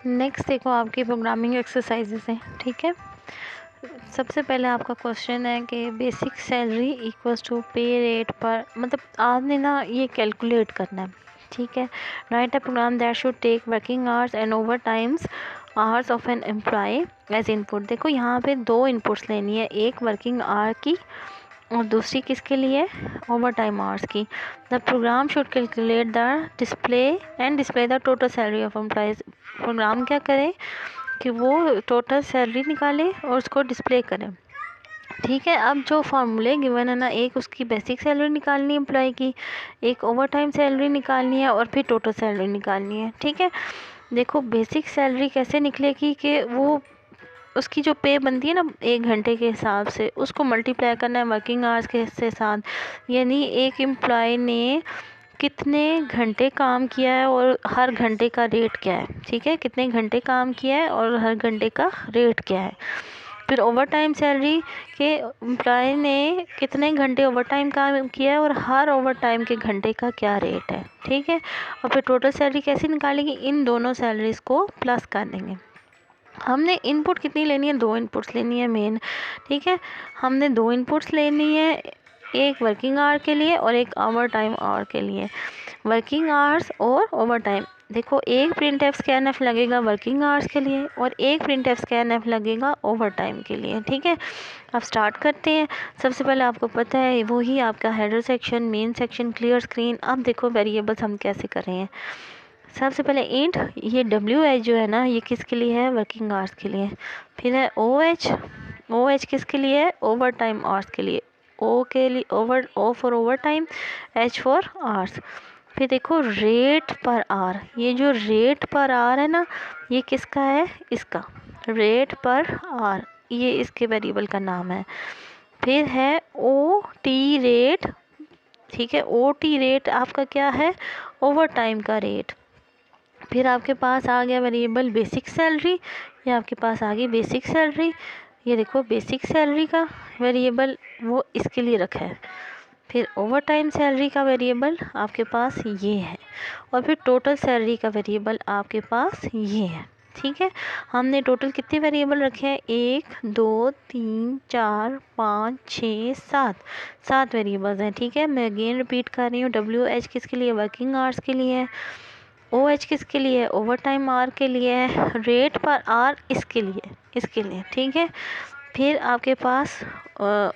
Next देखो आपकी programming exercises हैं, ठीक है। सबसे पहले आपका क्वेश्चन है कि basic salary equals to pay rate पर, मतलब आपने ना ये कैलकुलेट करना है, ठीक है। Write a program that should take working hours and over times hours of an employee as input. देखो यहाँ पे दो इनपुट्स लेनी है, एक वर्किंग आवर की और दूसरी किसके लिए, ओवर टाइम आवर्स की। The program should calculate the display the total salary of employees. Program क्या करे कि वो टोटल सैलरी निकाले और उसको डिस्प्ले करें, ठीक है। अब जो फार्मूले गिवन है ना, एक उसकी बेसिक सैलरी निकालनी है एम्प्लॉय की, एक ओवर टाइम सैलरी निकालनी है और फिर टोटल सैलरी निकालनी है, ठीक है। देखो बेसिक सैलरी कैसे निकलेगी कि वो उसकी जो पे बनती है ना 1 घंटे के हिसाब से, उसको मल्टीप्लाई करना है वर्किंग आवर्स के साथ, यानी एक एम्प्लॉय ने कितने घंटे काम किया है और हर घंटे का रेट क्या है, ठीक है। कितने घंटे काम किया है और हर घंटे का रेट क्या है। फिर ओवर टाइम सैलरी के एम्प्लॉय ने कितने घंटे ओवर टाइम काम किया है और हर ओवर टाइम के घंटे का क्या रेट है, ठीक है। और फिर टोटल सैलरी कैसे निकालेंगे, इन दोनों सैलरीज को प्लस कर देंगे। हमने इनपुट कितनी लेनी है, 2 इनपुट्स लेनी है मेन, ठीक है। हमने 2 इनपुट्स लेनी है, एक वर्किंग आवर के लिए और एक ओवर टाइम आवर के लिए। वर्किंग आवर्स और ओवर टाइम, देखो एक प्रिंट स्कैनएफ लगेगा वर्किंग आवर्स के लिए और एक प्रिंट स्कैनएफ लगेगा ओवर टाइम के लिए, ठीक है। अब स्टार्ट करते हैं। सबसे पहले आपको पता है वही आपका header section, main section, clear screen. अब देखो वेरिएबल्स हम कैसे कर रहे हैं। सबसे पहले इंट, ये WH जो है ना, ये किसके लिए है, वर्किंग आवर्स के लिए। फिर है OH किसके लिए है, ओवर टाइम आवर्स के लिए। O के लिए O for over time, H for hours. फिर देखो रेट पर आर, ये जो रेट पर आर है ना, ये किसका है, इसका रेट पर आर, ये इसके वेरिएबल का नाम है। फिर है OT रेट, ठीक है। OT रेट आपका क्या है, ओवर टाइम का रेट। फिर आपके पास आ गया वेरिएबल बेसिक सैलरी, ये आपके पास आ गई बेसिक सैलरी। ये देखो बेसिक सैलरी का वेरिएबल वो इसके लिए रखा है। फिर ओवर टाइम सैलरी का वेरिएबल आपके पास ये है और फिर टोटल सैलरी का वेरिएबल आपके पास ये है, ठीक है। हमने टोटल कितने वेरिएबल रखे हैं, 1 2 3 4 5 6 7 वेरिएबल्स हैं, ठीक है। मैं अगेन रिपीट कर रही हूँ, WH किसके लिए, वर्किंग आवर्स के लिए है। OH किसके लिए, ओवर टाइम आर के लिए है। रेट पर आर इसके लिए, ठीक है। फिर आपके पास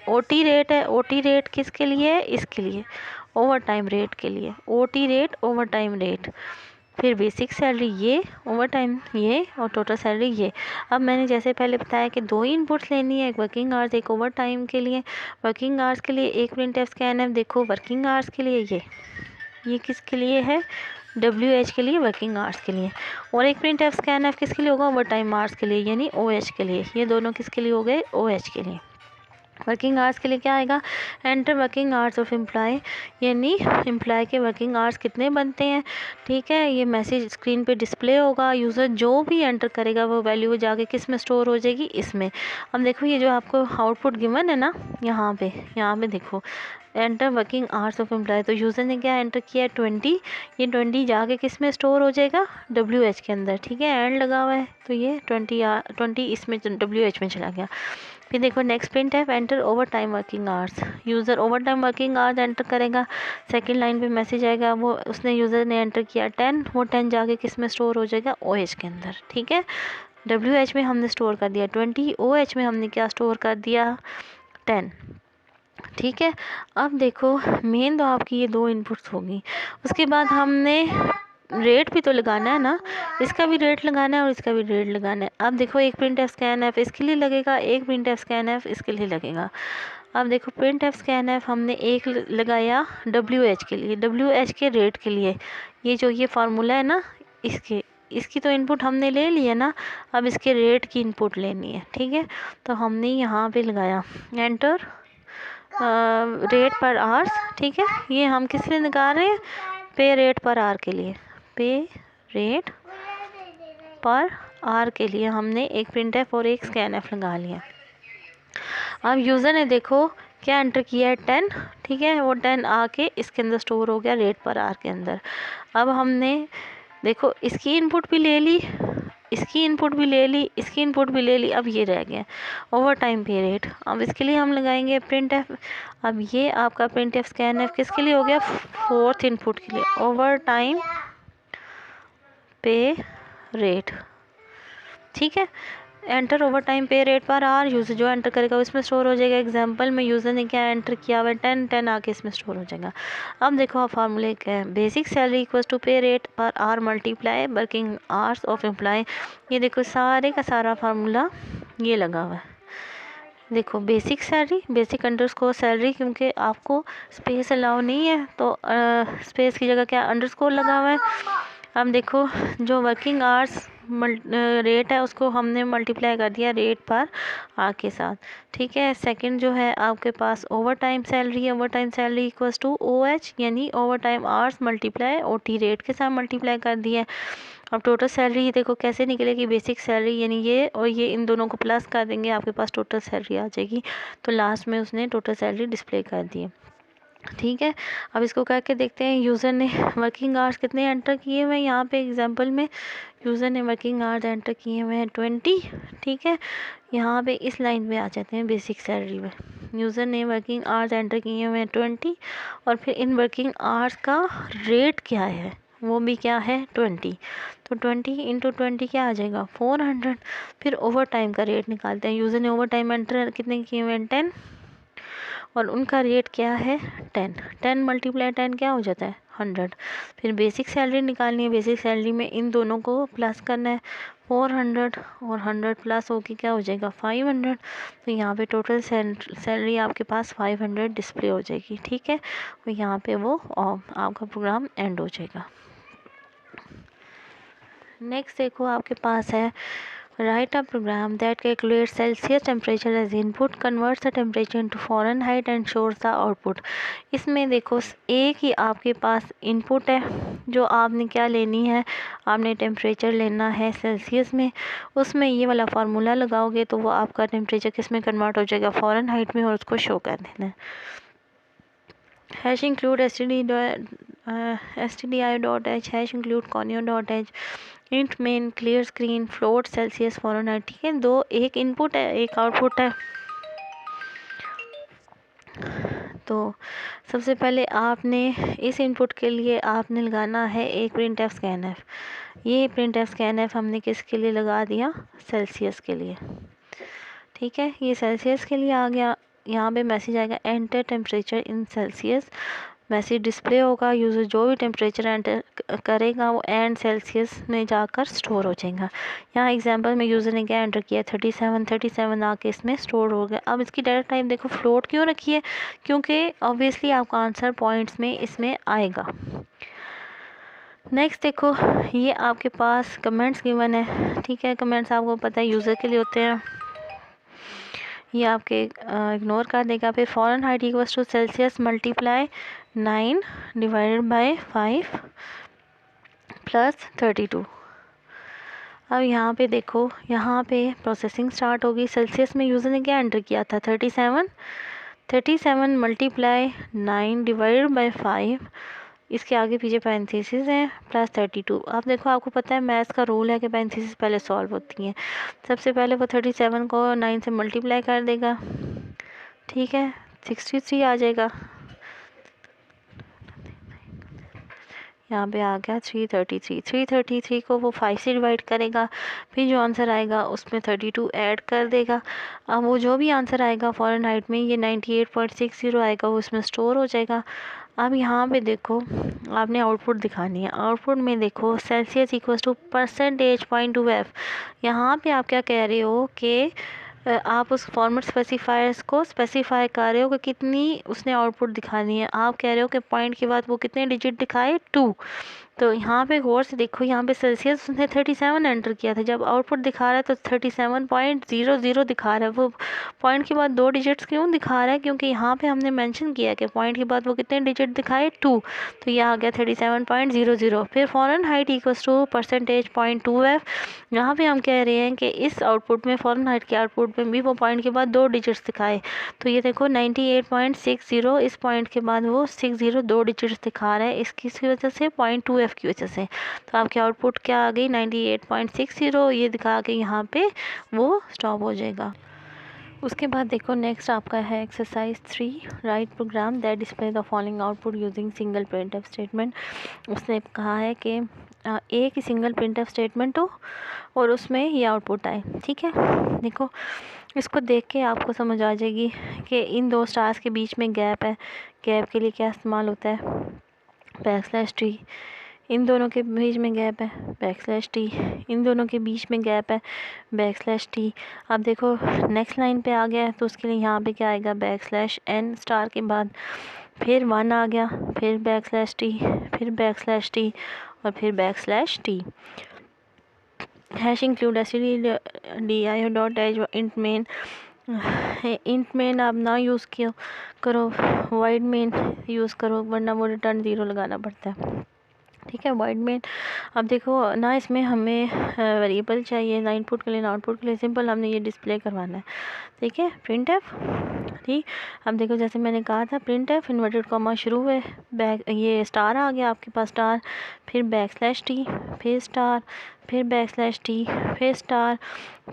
OT रेट है, OT रेट किसके लिए है, इसके लिए, ओवर टाइम रेट के लिए, OT rate over time rate. फिर बेसिक सैलरी ये, ओवर टाइम ये और टोटल सैलरी ये। अब मैंने जैसे पहले बताया कि 2 इनपुट्स लेनी है, एक वर्किंग आवर्स एक ओवर टाइम के लिए। वर्किंग आवर्स के लिए एक प्रिंट स्कैनएफ, देखो वर्किंग आवर्स के लिए ये किसके लिए है, WH के लिए, वर्किंग आवर्स के लिए। और एक प्रिंट स्कैनएफ किसके लिए होगा, ओवर टाइम आवर्स के लिए, यानी OH के लिए। ये दोनों किसके लिए हो गए, OH के लिए। वर्किंग आवर्स के लिए क्या आएगा, enter working hours of employee, यानी एम्प्लॉय के वर्किंग आवर्स कितने बनते हैं, ठीक है। ये मैसेज स्क्रीन पे डिस्प्ले होगा, यूज़र जो भी एंटर करेगा वो वैल्यू जाके किस में स्टोर हो जाएगी, इसमें। अब देखो ये जो आपको आउटपुट गिवन है ना, यहाँ पे देखो enter working hours of employee, तो यूज़र ने क्या एंटर किया है 20, ये 20 जाके किस में स्टोर हो जाएगा, WH के अंदर, ठीक है। एंड लगा हुआ है तो ये 20 इसमें WH में चला गया। फिर देखो नेक्स्ट प्रिंट है, enter over time working hours, user over time working hours enter करेगा। सेकंड लाइन पे मैसेज आएगा, वो उसने यूज़र ने एंटर किया 10, वो 10 जाके किस में स्टोर हो जाएगा, OH के अंदर, ठीक है। WH में हमने स्टोर कर दिया 20, OH में हमने क्या स्टोर कर दिया 10, ठीक है। अब देखो मेन तो आपकी ये 2 इनपुट्स होगी, उसके बाद हमने रेट भी तो लगाना है ना, इसका भी रेट लगाना है और इसका भी रेट लगाना है। अब देखो एक प्रिंट स्कैनएफ इसके लिए लगेगा, एक प्रिंट स्कैनएफ इसके लिए लगेगा। अब देखो प्रिंट स्कैनएफ हमने एक लगाया WH के लिए, WH के रेट के लिए। ये फार्मूला है ना, इसकी तो इनपुट हमने ले ली है ना, अब इसके रेट की इनपुट लेनी है, ठीक है। तो हमने यहाँ पे लगाया एंटर रेट पर आवर्स, ठीक है। ये हम किस लिए निकाल रहे हैं, पे रेट पर आर के लिए, पे रेट पर आर के लिए हमने एक प्रिंटएफ और एक स्कैनएफ लगा लिया। अब यूज़र ने देखो क्या एंटर किया है 10, ठीक है। वो 10 आके इसके अंदर स्टोर हो गया रेट पर आर के अंदर। अब हमने देखो इसकी इनपुट भी ले ली इसकी इनपुट भी ले ली, इसकी इनपुट भी ले ली, अब ये रह गया ओवर टाइम पे रेट। अब इसके लिए हम लगाएंगे प्रिंट एफ। अब ये आपका प्रिंट एफ स्कैन एफ किसके लिए हो गया, फोर्थ इनपुट के लिए, ओवर टाइम पे रेट। ठीक है, एंटर ओवर टाइम पे रेट पर आर, यूज़र जो एंटर करेगा वो इसमें स्टोर हो जाएगा। एग्जांपल में यूज़र ने क्या एंटर किया हुआ है 10 आके इसमें स्टोर हो जाएगा। अब देखो आप फार्मूले क्या है, basic salary equals to pay rate per hour multiply working hours of employee. ये देखो सारे का सारा फार्मूला ये लगा हुआ है। देखो basic salary, basic underscore salary, क्योंकि आपको स्पेस अलाउ नहीं है तो स्पेस की जगह क्या अंडरस्कोर लगा हुआ है। अब देखो जो वर्किंग आवर्स रेट है उसको हमने मल्टीप्लाई कर दिया रेट पर आर के साथ। ठीक है, सेकंड जो है आपके पास ओवर टाइम सैलरी है, overtime salary equals to O H, यानी over time hours multiply O T rate के साथ मल्टीप्लाई कर दिया। अब टोटल सैलरी देखो कैसे निकलेगी, बेसिक सैलरी यानी ये और ये इन दोनों को प्लस कर देंगे, आपके पास टोटल सैलरी आ जाएगी। तो लास्ट में उसने टोटल सैलरी डिस्प्ले कर दी है। ठीक है, अब इसको करके देखते हैं यूज़र ने वर्किंग आवर्स कितने एंटर किए हुए हैं। यहाँ पे एग्जांपल में यूज़र ने वर्किंग आवर्स एंटर किए हुए हैं 20। ठीक है, यहाँ पे इस लाइन पे आ जाते हैं बेसिक सैलरी में। यूज़र ने वर्किंग आवर्स एंटर किए हुए हैं 20 और फिर इन वर्किंग आवर्स का रेट क्या है, वो भी क्या है 20। तो 20 इंटू 20 क्या आ जाएगा 400। फिर ओवर टाइम का रेट निकालते हैं। यूज़र ने ओवर टाइम एंटर कितने किए हुए हैं 10 और उनका रेट क्या है 10 मल्टीप्लाई 10 क्या हो जाता है 100। फिर बेसिक सैलरी निकालनी है, बेसिक सैलरी में इन दोनों को प्लस करना है 400 और 100 प्लस होके क्या हो जाएगा 500। तो यहाँ पे टोटल सैलरी आपके पास 500 डिस्प्ले हो जाएगी। ठीक है, तो यहाँ पे वो आपका प्रोग्राम एंड हो जाएगा। नेक्स्ट देखो आपके पास है write a program that calculates Celsius temperature as input, converts the temperature into Fahrenheit and shows the output। इसमें देखो एक ही आपके पास इनपुट है जो आपने क्या लेनी है, आपने टेम्परेचर लेना है सेल्सियस में, उसमें ये वाला फार्मूला लगाओगे तो वो आपका टेम्परेचर किस में कन्वर्ट हो जाएगा फ़ारेनहाइट में, और उसको शो कर देना है। Hash include stdio.h, hash include conio.h, int main clear screen float Celsius Fahrenheit. ठीक है, दो, एक इनपुट है एक आउटपुट है। तो सबसे पहले आपने इस इनपुट के लिए आपने लगाना है एक प्रिंट एफ स्कैन एफ। ये प्रिंट एफ स्कैन एफ हमने किसके लिए लगा दिया, सेल्सियस के लिए। ठीक है, ये सेल्सियस के लिए आ गया। यहाँ पे मैसेज आएगा enter temperature in Celsius, message display होगा। यूज़र जो भी टेम्परेचर एंटर करेगा वो एंड सेल्सियस में जाकर स्टोर हो जाएगा। यहाँ एग्जांपल में यूज़र ने क्या एंटर किया 37 आके इसमें स्टोर हो गया। अब इसकी डाटा टाइप देखो फ्लोट क्यों रखी है, क्योंकि ऑब्वियसली आपका आंसर पॉइंट्स में इसमें आएगा। नेक्स्ट देखो ये आपके पास कमेंट्स गिवन है। ठीक है, कमेंट्स आपको पता है यूज़र के लिए होते हैं, ये आपके इग्नोर कर देगा। फिर Fahrenheit equals to Celsius multiply 9 divided by 5 plus 32। अब यहाँ पे देखो, यहाँ पे प्रोसेसिंग स्टार्ट होगी। सेल्सियस में यूज़र ने क्या एंटर किया था 37 मल्टीप्लाई 9 डिवाइडेड बाय 5, इसके आगे पीछे पैरेंथेसिस है प्लस 32। अब देखो आपको पता है मैथ्स का रूल है कि पैरेंथेसिस पहले सॉल्व होती हैं। सबसे पहले वो 37 को 9 से मल्टीप्लाई कर देगा। ठीक है, 63 आ जाएगा। यहाँ पे आ गया 333 को वो 5 से डिवाइड करेगा, फिर जो आंसर आएगा उसमें 32 ऐड कर देगा। अब वो जो भी आंसर आएगा फ़ारेनहाइट में ये 98.60 आएगा, वो उसमें स्टोर हो जाएगा। अब यहाँ पे देखो आपने आउटपुट दिखानी है। आउटपुट में देखो सेल्सियस इक्वल्स टू %.2f। यहाँ पे आप क्या कह रहे हो कि आप उस फॉर्मेट स्पेसिफायर्स को स्पेसिफाई कर रहे हो कि कितनी उसने आउटपुट दिखानी है। आप कह रहे हो कि पॉइंट के बाद वो कितने डिजिट दिखाए 2। तो यहाँ पे गौर से देखो, यहाँ पे सेल्सियस उसने 37 एंटर किया था, जब आउटपुट दिखा रहा है तो 37.00 दिखा रहा है। वो पॉइंट के बाद 2 डिजिट्स क्यों दिखा रहा है, क्योंकि यहाँ पे हमने मेंशन किया कि पॉइंट के बाद वो कितने डिजिट दिखाए 2, तो यह आ गया 37.00। फिर फ़ारेनहाइट इक्वल्स टू %.2f। यहाँ पे हम कह रहे हैं कि इस आउटपुट में फ़ारेनहाइट के आउटपुट में भी वो पॉइंट के बाद 2 डिजिट्स दिखाए। तो ये देखो 98.60, इस पॉइंट के बाद वो 60 2 डिजिट्स दिखा रहा है, इसकी वजह से 0.2f प्रिंटफ की वजह से। तो आपकी आउटपुट क्या आ गई 98.60, ये दिखा के यहाँ पे वो स्टॉप हो जाएगा। उसके बाद देखो नेक्स्ट आपका है exercise 3, write program that display the following output using single printf statement. उसने कहा है कि एक ही सिंगल प्रिंटफ स्टेटमेंट हो और उसमें ये आउटपुट आए। ठीक है, देखो इसको देख के आपको समझ आ जाएगी कि इन दो स्टार्स के बीच में गैप है, गैप के लिए क्या इस्तेमाल होता है, \t। इन दोनों के बीच में गैप है \t, इन दोनों के बीच में गैप है \t। अब देखो नेक्स्ट लाइन पे आ गया है तो उसके लिए यहाँ पे क्या आएगा \n स्टार के बाद फिर 1 आ गया, फिर \t, फिर \t और फिर \t। Hash include stdio dot h int main. Int main आप ना यूज़ करो, वाइड मेन यूज़ करो वरना वो रिटर्न 0 लगाना पड़ता है। ठीक है, वाइड मेन। अब देखो ना इसमें हमें वेरिएबल चाहिए ना इनपुट के लिए ना आउटपुट के लिए, सिंपल हमने ये डिस्प्ले करवाना है। ठीक है, प्रिंट एफ। ठीक, अब देखो जैसे मैंने कहा था प्रिंट एफ इन्वर्टेड कॉमा शुरू है, ये स्टार आ गया आपके पास स्टार, फिर \t, फिर स्टार, फिर \t, फिर स्टार,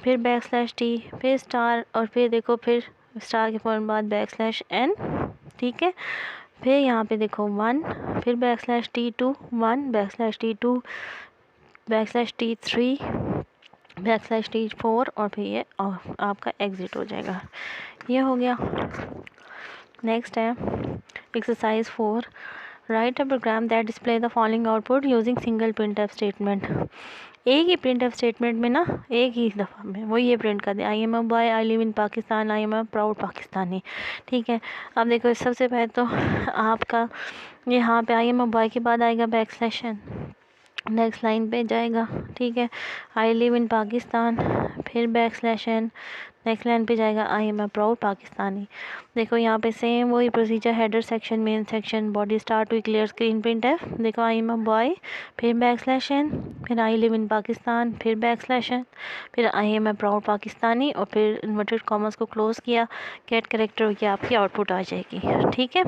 फिर \t, फिर स्टार और फिर देखो फिर स्टार के फ़ौरन बाद \n। ठीक है, फिर यहाँ पे देखो 1, फिर \t2 1, \t2, \t3, \t4 और फिर ये आपका एग्ज़िट हो जाएगा। ये हो गया। नेक्स्ट है exercise 4, write a program that display the following output using single printf statement. एक ही प्रिंटफ स्टेटमेंट में ना एक ही दफ़ा में वो ये प्रिंट कर दे, I am a boy, I live in Pakistan, I am a proud Pakistani. ठीक है, अब देखो सबसे पहले तो आपका यहाँ पे आई एम अ बॉय के बाद आएगा \n, नेक्स्ट लाइन पे जाएगा। ठीक है, आई लिव इन पाकिस्तान, फिर \n, नेक्स्ट लाइन पे जाएगा आई एम अ प्राउड पाकिस्तानी। देखो यहाँ पे सेम वही procedure, header section, main section, body start हुई, क्लियर स्क्रीन प्रिंट है। देखो आई एम अ बॉय, फिर \n, फिर आई लिव इन पाकिस्तान, फिर \n, फिर आई एम अ प्राउड पाकिस्तानी और फिर इन्वर्टेड कॉमर्स को क्लोज किया, गेट करेक्टर की आपकी आउटपुट आ जाएगी। ठीक है,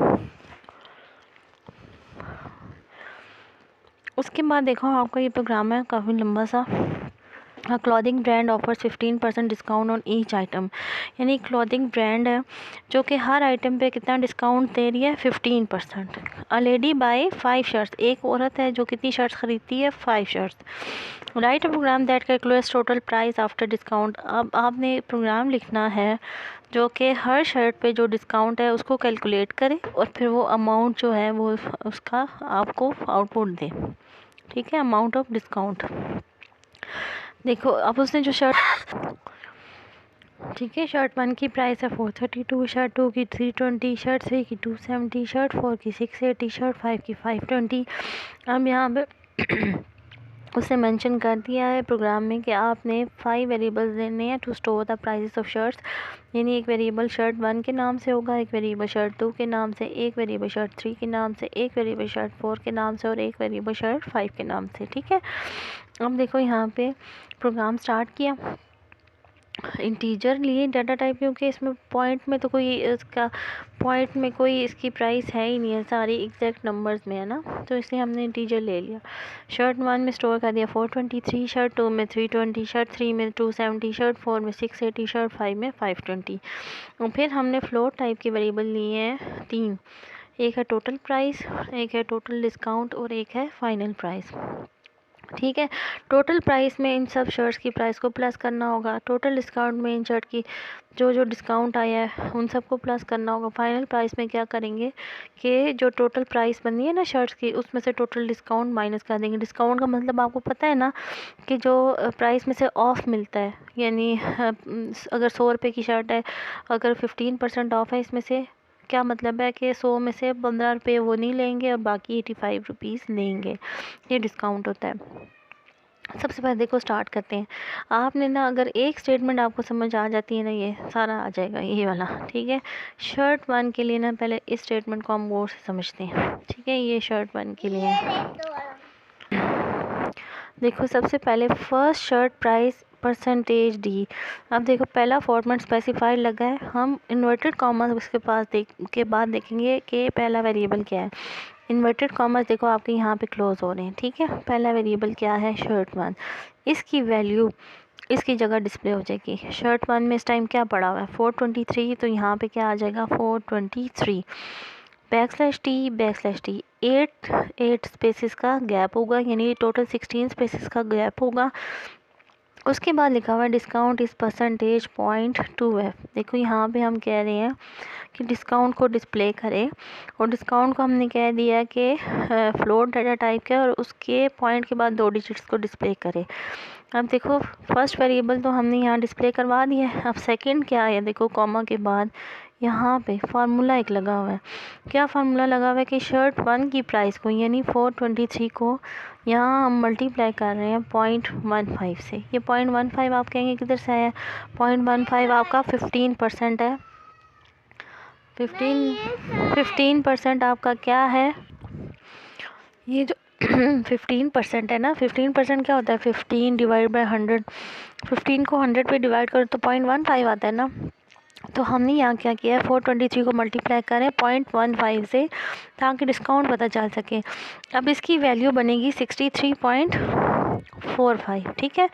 उसके बाद देखो आपका ये प्रोग्राम है काफ़ी लंबा सा। Clothing brand offers 15% discount on each item, यानी क्लॉथिंग ब्रांड है जो कि हर आइटम पे कितना डिस्काउंट दे रही है 15%। अ लेडी बाय 5 शर्ट्स, एक औरत है जो कितनी शर्ट्स खरीदती है 5 shirts. Write a program that calculates total price after discount. अब आपने प्रोग्राम लिखना है जो कि हर शर्ट पे जो डिस्काउंट है उसको कैलकुलेट करे और फिर वो अमाउंट जो है वो उसका आपको आउटपुट दे। ठीक है, अमाउंट ऑफ डिस्काउंट। देखो अब उसने जो शर्ट, ठीक है, शर्ट 1 की प्राइस है 432, शर्ट 2 की 320, शर्ट 3 की 270, शर्ट 4 की 680, शर्ट 5 की 520। अब यहाँ पे उसने मेंशन कर दिया है प्रोग्राम में कि आपने 5 वेरिएबल्स देने हैं to store the prices of shirts, यानी एक वेरिएबल शर्ट 1 के नाम से होगा, एक वेरिएबल शर्ट 2 के नाम से, एक वेरिएबल शर्ट 3 के नाम से, एक वेरिएबल शर्ट 4 के नाम से और एक वेरिएबल शर्ट 5 के नाम से। ठीक है, अब देखो यहाँ पे प्रोग्राम स्टार्ट किया, इंटीजर लिए डाटा टाइप, क्योंकि इसमें पॉइंट में तो कोई इसका पॉइंट में कोई इसकी प्राइस है ही नहीं है, सारी एग्जैक्ट नंबर्स में है ना, तो इसलिए हमने इंटीजर ले लिया। शर्ट 1 में स्टोर कर दिया 423, शर्ट 2 में 320, शर्ट 3 में 270, शर्ट 4 में 680, शर्ट 5 में 520। और फिर हमने फ्लोट टाइप के वेरिएबल लिए हैं 3, एक है टोटल प्राइस, एक है टोटल डिस्काउंट और एक है फाइनल प्राइस। ठीक है, टोटल प्राइस में इन सब शर्ट्स की प्राइस को प्लस करना होगा, टोटल डिस्काउंट में इन शर्ट की जो डिस्काउंट आया है उन सबको प्लस करना होगा, फाइनल प्राइस में क्या करेंगे कि जो टोटल प्राइस बनी है ना शर्ट्स की उसमें से टोटल डिस्काउंट माइनस कर देंगे। डिस्काउंट का मतलब आपको पता है ना कि जो प्राइस में से ऑफ मिलता है, यानी अगर 100 रुपये की शर्ट है, अगर 15% ऑफ है, इसमें से क्या मतलब है कि 100 में से 15 रुपये वो नहीं लेंगे और बाकी 85 रुपीज़ लेंगे, ये डिस्काउंट होता है। सबसे पहले देखो स्टार्ट करते हैं। आपने ना अगर एक स्टेटमेंट आपको समझ आ जाती है ना, ये सारा आ जाएगा ये वाला। ठीक है, शर्ट 1 के लिए ना पहले इस स्टेटमेंट को हम गौर से समझते हैं। ठीक है, ये शर्ट 1 के लिए देखो सबसे पहले फर्स्ट शर्ट प्राइस %d। अब देखो पहला फॉर्मेट स्पेसिफाइड लगा है, हम इन्वर्टेड कॉमा उसके पास के बाद देखेंगे कि पहला वेरिएबल क्या है। इन्वर्टेड कॉमर्स देखो आपके यहाँ पे क्लोज हो रहे हैं, ठीक है। पहला वेरिएबल क्या है, शर्ट 1, इसकी वैल्यू इसकी जगह डिस्प्ले हो जाएगी। शर्ट 1 में इस टाइम क्या पड़ा हुआ है 423, तो यहाँ पे क्या आ जाएगा 423 /t 8 स्पेसिस का गैप होगा, यानी टोटल 16 स्पेसिस का गैप होगा। उसके बाद लिखा हुआ है डिस्काउंट इस परसेंटेज 0.2f। देखो यहाँ पे हम कह रहे हैं कि डिस्काउंट को डिस्प्ले करें, और डिस्काउंट को हमने कह दिया कि फ्लोट डाटा टाइप के, और उसके पॉइंट के बाद 2 डिजिट्स को डिस्प्ले करें। अब देखो फर्स्ट वेरिएबल तो हमने यहाँ डिस्प्ले करवा दिया है। अब सेकंड क्या है, देखो कॉमा के बाद यहाँ पे फार्मूला एक लगा हुआ है। क्या फार्मूला लगा हुआ है कि शर्ट 1 की प्राइस को यानी 423 को यहाँ हम मल्टीप्लाई कर रहे हैं 0.15 से। ये 0.15 आप कहेंगे किधर से आया, 0.15 आपका 15% है। 15% आपका क्या है, ये जो 15% है ना, 15% क्या होता है 15 डिवाइड बाय 100। 15 को 100 पे डिवाइड करो तो 0.15 आता है ना। तो हमने यहाँ क्या किया है 423 को मल्टीप्लाई करें 0.15 से, ताकि डिस्काउंट पता चल सके। अब इसकी वैल्यू बनेगी 63.45, ठीक है।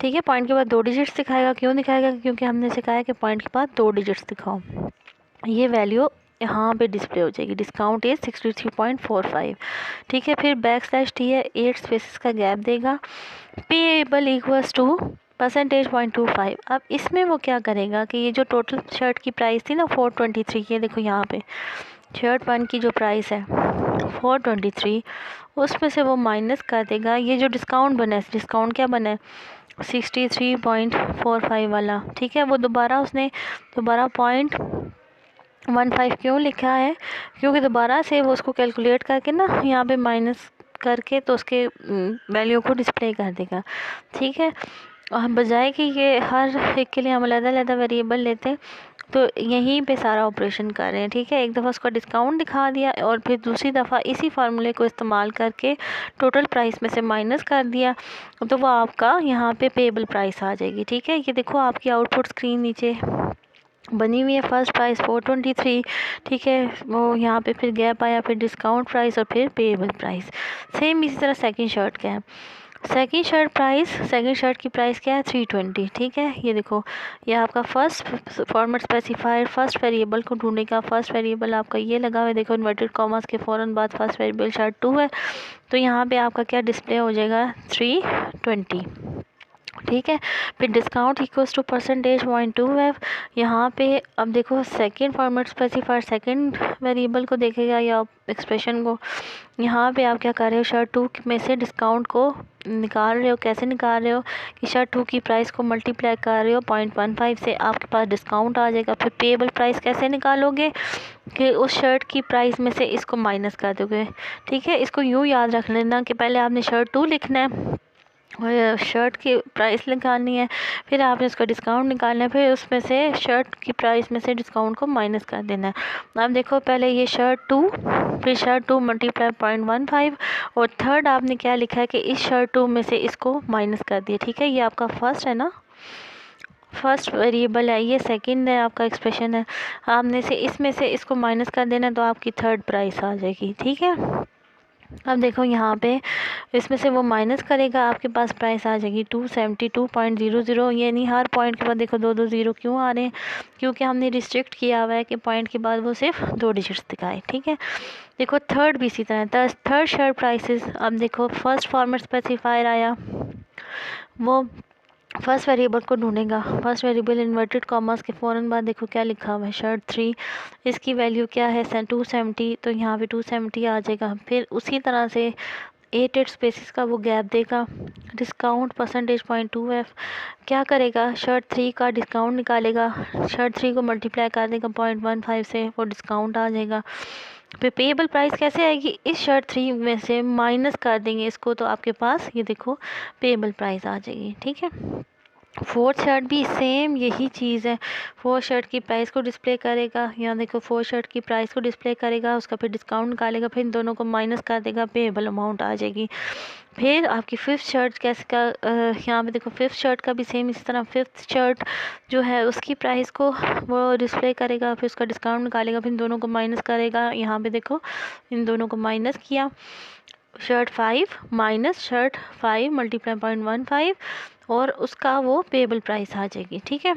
ठीक है, पॉइंट के बाद 2 डिजिट्स दिखाएगा। क्यों दिखाएगा, क्योंकि हमने सिखाया कि पॉइंट के बाद 2 डिजिट्स दिखाओ। ये वैल्यू यहाँ पे डिस्प्ले हो जाएगी, डिस्काउंट इज 63.45, ठीक है। फिर /t है, 8 स्पेसिस का गैप देगा। Payable equals to percentage 0.25। अब इसमें वो क्या करेगा कि ये जो टोटल शर्ट की प्राइस थी ना 423 की, देखो यहाँ पे शर्ट 1 की जो प्राइस है 423, उसमें से वो माइनस कर देगा। ये जो डिस्काउंट बना है, डिस्काउंट क्या बना है 63.45 वाला, ठीक है। वो दोबारा उसने 0.15 क्यों लिखा है, क्योंकि दोबारा से वो उसको कैलकुलेट करके ना यहाँ पे माइनस करके तो उसके वैल्यू को डिस्प्ले कर देगा, ठीक है। और बजाय कि ये हर एक के लिए हम अलग-अलग वेरिएबल लेते हैं, तो यहीं पे सारा ऑपरेशन कर रहे हैं, ठीक है। एक दफ़ा उसका डिस्काउंट दिखा दिया और फिर दूसरी दफ़ा इसी फार्मूले को इस्तेमाल करके टोटल प्राइस में से माइनस कर दिया, तो वो आपका यहाँ पे पेएबल प्राइस आ जाएगी, ठीक है। ये देखो आपकी आउटपुट स्क्रीन नीचे बनी हुई है। फर्स्ट प्राइस 423, ठीक है। वो यहाँ पे फिर गैप आया, फिर डिस्काउंट प्राइस और फिर पेएबल प्राइस। सेम इसी तरह सेकंड शर्ट का है। सेकंड शर्ट की प्राइस क्या है 320, ठीक है। ये देखो ये आपका first format specifier first variable को ढूंढेगा। फर्स्ट वेरिएबल आपका ये लगा हुआ है, देखो इन्वर्टेड कॉमर्स के फ़ौरन बाद फर्स्ट वेरिएबल शर्ट 2 है, तो यहाँ पे आपका क्या डिस्प्ले हो जाएगा 320, ठीक है। फिर discount equals to percentage 0.2f। यहाँ पे अब देखो second format specifier second variable को देखेगा या एक्सप्रेशन को। यहाँ पे आप क्या कर रहे हो, शर्ट 2 में से डिस्काउंट को निकाल रहे हो। कैसे निकाल रहे हो कि शर्ट 2 की प्राइस को मल्टीप्लाई कर रहे हो 0.15 से, आपके पास डिस्काउंट आ जाएगा। फिर पेएबल प्राइस कैसे निकालोगे कि उस शर्ट की प्राइस में से इसको माइनस कर दोगे, ठीक है। इसको यूँ याद रख लेना कि पहले आपने शर्ट 2 लिखना है और शर्ट की प्राइस निकालनी है, फिर आपने उसका डिस्काउंट निकालना है, फिर उसमें से शर्ट की प्राइस में से डिस्काउंट को माइनस कर देना है। अब देखो पहले ये शर्ट 2, फिर शर्ट 2 मल्टीप्लाई 0.15, और थर्ड आपने क्या लिखा है कि इस शर्ट 2 में से इसको माइनस कर दिया, ठीक है। ये आपका फर्स्ट है ना, फर्स्ट वेरिएबल है, ये सेकंड है आपका एक्सप्रेशन है। आपने से इसमें से इसको माइनस कर देना, तो आपकी थर्ड प्राइस आ जाएगी, ठीक है। अब देखो यहाँ पे इसमें से वो माइनस करेगा, आपके पास प्राइस आ जाएगी 272.00। यानी हर पॉइंट के बाद देखो 2 0 क्यों आ रहे हैं, क्योंकि हमने रिस्ट्रिक्ट किया हुआ है कि पॉइंट के बाद वो सिर्फ 2 डिजिट्स दिखाए, ठीक है। देखो थर्ड भी इसी तरह, थर्ड शर्ट प्राइसेस। अब देखो फर्स्ट फॉर्मेट स्पेसिफायर आया, वो फर्स्ट वेरिएबल को ढूंढेगा। फर्स्ट वेरिएबल इन्वर्टेड कॉमर्स के फ़ौरन बाद देखो क्या लिखा हुआ है शर्ट 3, इसकी वैल्यू क्या है 270, तो यहाँ पे 270 आ जाएगा। फिर उसी तरह से 8 स्पेसिस का वो गैप देगा। डिस्काउंट परसेंटेज 0.2f क्या करेगा, शर्ट 3 का डिस्काउंट निकालेगा, शर्ट 3 को मल्टीप्लाई कर देगा 0.15 से, वो डिस्काउंट आ जाएगा। फिर पेएबल प्राइस कैसे आएगी, इस शर्ट 3 में से माइनस कर देंगे इसको, तो आपके पास ये देखो पेएबल प्राइस आ जाएगी, ठीक है। फोर्थ शर्ट भी सेम यही चीज़ है। फोर्थ शर्ट की प्राइस को डिस्प्ले करेगा, यहाँ देखो फोर्थ शर्ट की प्राइस को डिस्प्ले करेगा, उसका फिर डिस्काउंट निकालेगा, फिर इन दोनों को माइनस कर देगा, पेएबल अमाउंट आ जाएगी। फिर आपकी फिफ्थ शर्ट कैसे का यहाँ पे देखो फिफ्थ शर्ट का भी सेम इस तरह फिफ्थ शर्ट जो है उसकी प्राइस को वो डिस्प्ले करेगा, फिर उसका डिस्काउंट निकालेगा, फिर इन दोनों को माइनस करेगा। यहाँ पे देखो इन दोनों को माइनस किया, शर्ट 5 माइनस शर्ट 5 मल्टीप्लाई 0.15 और उसका वो पेएबल प्राइस आ जाएगी। ठीक है,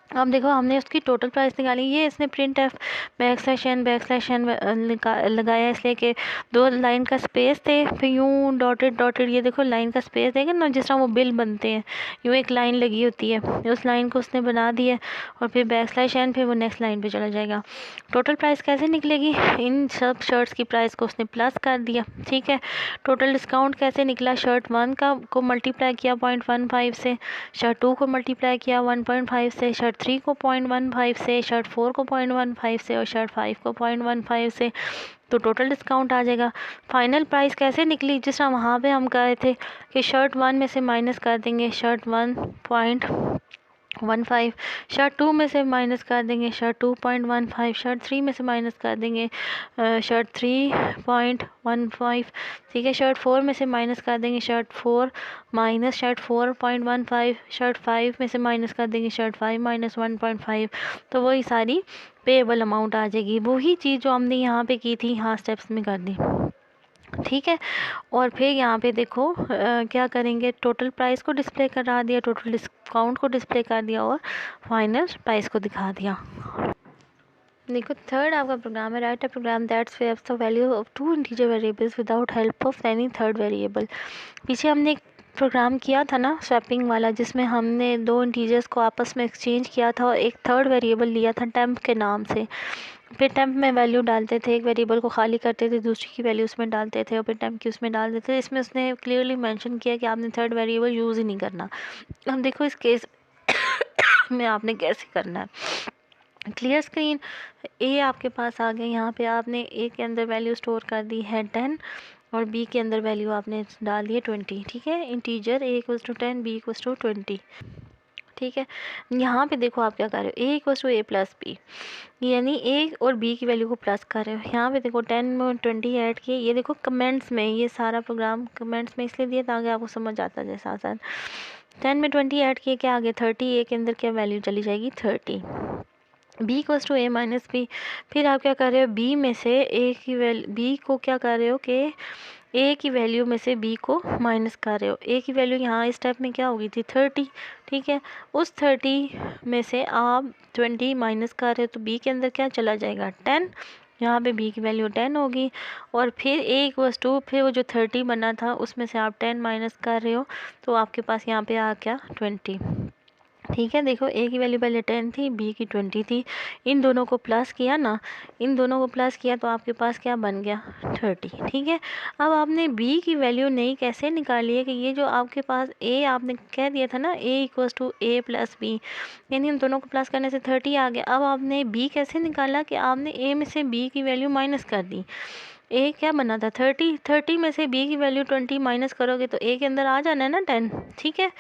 अब देखो हमने उसकी टोटल प्राइस निकाली। ये इसने प्रिंट एफ बैकस्लैश एन लगाया इसलिए कि दो लाइन का स्पेस थे, फिर यूँ डॉटेड डॉटेड ये देखो लाइन का स्पेस देगा ना, जिस तरह वो बिल बनते हैं यूँ एक लाइन लगी होती है, उस लाइन को उसने बना दिया और फिर बैकस्लैश एन, फिर वो नेक्स्ट लाइन पे चला जाएगा। टोटल प्राइस कैसे निकलेगी, इन सब शर्ट्स की प्राइस को उसने प्लस कर दिया। ठीक है, टोटल डिस्काउंट कैसे निकला, शर्ट 1 का को मल्टीप्लाई किया 0.15 से, शर्ट 2 को मल्टीप्लाई किया 1.5 से, शर्ट 3 को 0.15 से, शर्ट 4 को 0.15 से और शर्ट 5 को 0.15 से, तो टोटल डिस्काउंट आ जाएगा। फाइनल प्राइस कैसे निकली, जिस तरह वहाँ पे हम कर रहे थे कि शर्ट 1 में से माइनस कर देंगे शर्ट 1.15, शर्ट 2 में से माइनस कर देंगे शर्ट 2.15, शर्ट 3 में से माइनस कर देंगे शर्ट 3.15। ठीक है, शर्ट 4 में से माइनस कर देंगे शर्ट 4 माइनस शर्ट 4.15, शर्ट 5 में से माइनस कर देंगे शर्ट 5 माइनस 1.5, तो वही सारी पेएबल अमाउंट आ जाएगी। वही चीज़ जो हमने यहाँ पे की थी यहाँ स्टेप्स में कर दी। ठीक है, और फिर यहाँ पे देखो क्या करेंगे, टोटल प्राइस को डिस्प्ले करा दिया, टोटल डिस्काउंट को डिस्प्ले कर दिया और फाइनल प्राइस को दिखा दिया। देखो थर्ड आपका प्रोग्राम है, write a program that swaps the value of two integer variables without help of any third variable. पीछे हमने एक प्रोग्राम किया था ना स्वैपिंग वाला, जिसमें हमने दो इंटीजर्स को आपस में एक्सचेंज किया था और एक थर्ड वेरिएबल लिया था टेम्प के नाम से। फिर टेम्प में वैल्यू डालते थे, एक वेरिएबल को खाली करते थे, दूसरी की वैल्यू उसमें डालते थे और फिर टेम्प की उसमें डाल देते थे। इसमें उसने क्लियरली मेंशन किया कि आपने थर्ड वेरिएबल यूज़ ही नहीं करना। हम देखो इस केस में आपने कैसे करना है। क्लियर स्क्रीन, ए आपके पास आ गया, यहाँ पे आपने ए के अंदर वैल्यू स्टोर कर दी है 10 और बी के अंदर वैल्यू आपने डाल दी है 20। ठीक है, integer a equals to 10 b equals to 20। ठीक है, यहाँ पे देखो आप क्या कर रहे हो, A equals to A plus B, यानी ए और बी की वैल्यू को प्लस कर रहे हो। यहाँ पे देखो 10 में 20 ऐड किए, ये देखो कमेंट्स में, ये सारा प्रोग्राम कमेंट्स में इसलिए दिया ताकि आपको समझ आता जाए साथ साथ। 10 में 20 ऐड किए, क्या आगे 30, ए के अंदर क्या वैल्यू चली जाएगी 30। B equals to A minus b, फिर आप क्या कर रहे हो, बी में से ए की वैल्यू, बी को क्या कर रहे हो कि ए की वैल्यू में से बी को माइनस कर रहे हो। ए की वैल्यू यहाँ इस स्टेप में क्या होगी थी 30। ठीक है, उस 30 में से आप 20 माइनस कर रहे हो तो बी के अंदर क्या चला जाएगा 10, यहाँ पे बी की वैल्यू 10 होगी। और फिर ए इक्वल्स टू, फिर वो जो 30 बना था उसमें से आप 10 माइनस कर रहे हो तो आपके पास यहाँ पे आ क्या 20। ठीक है, देखो ए की वैल्यू पहले 10 थी, बी की 20 थी, इन दोनों को प्लस किया ना, इन दोनों को प्लस किया तो आपके पास क्या बन गया 30। ठीक है, अब आपने बी की वैल्यू नहीं कैसे निकाली है कि ये जो आपके पास ए आपने कह दिया था ना A equals to A plus B, यानी इन दोनों को प्लस करने से 30 आ गया। अब आपने बी कैसे निकाला कि आपने ए में से बी की वैल्यू माइनस कर दी, ए क्या बना था 30 में से बी की वैल्यू 20 माइनस करोगे तो ए के अंदर आ जाना है ना 10। ठीक है,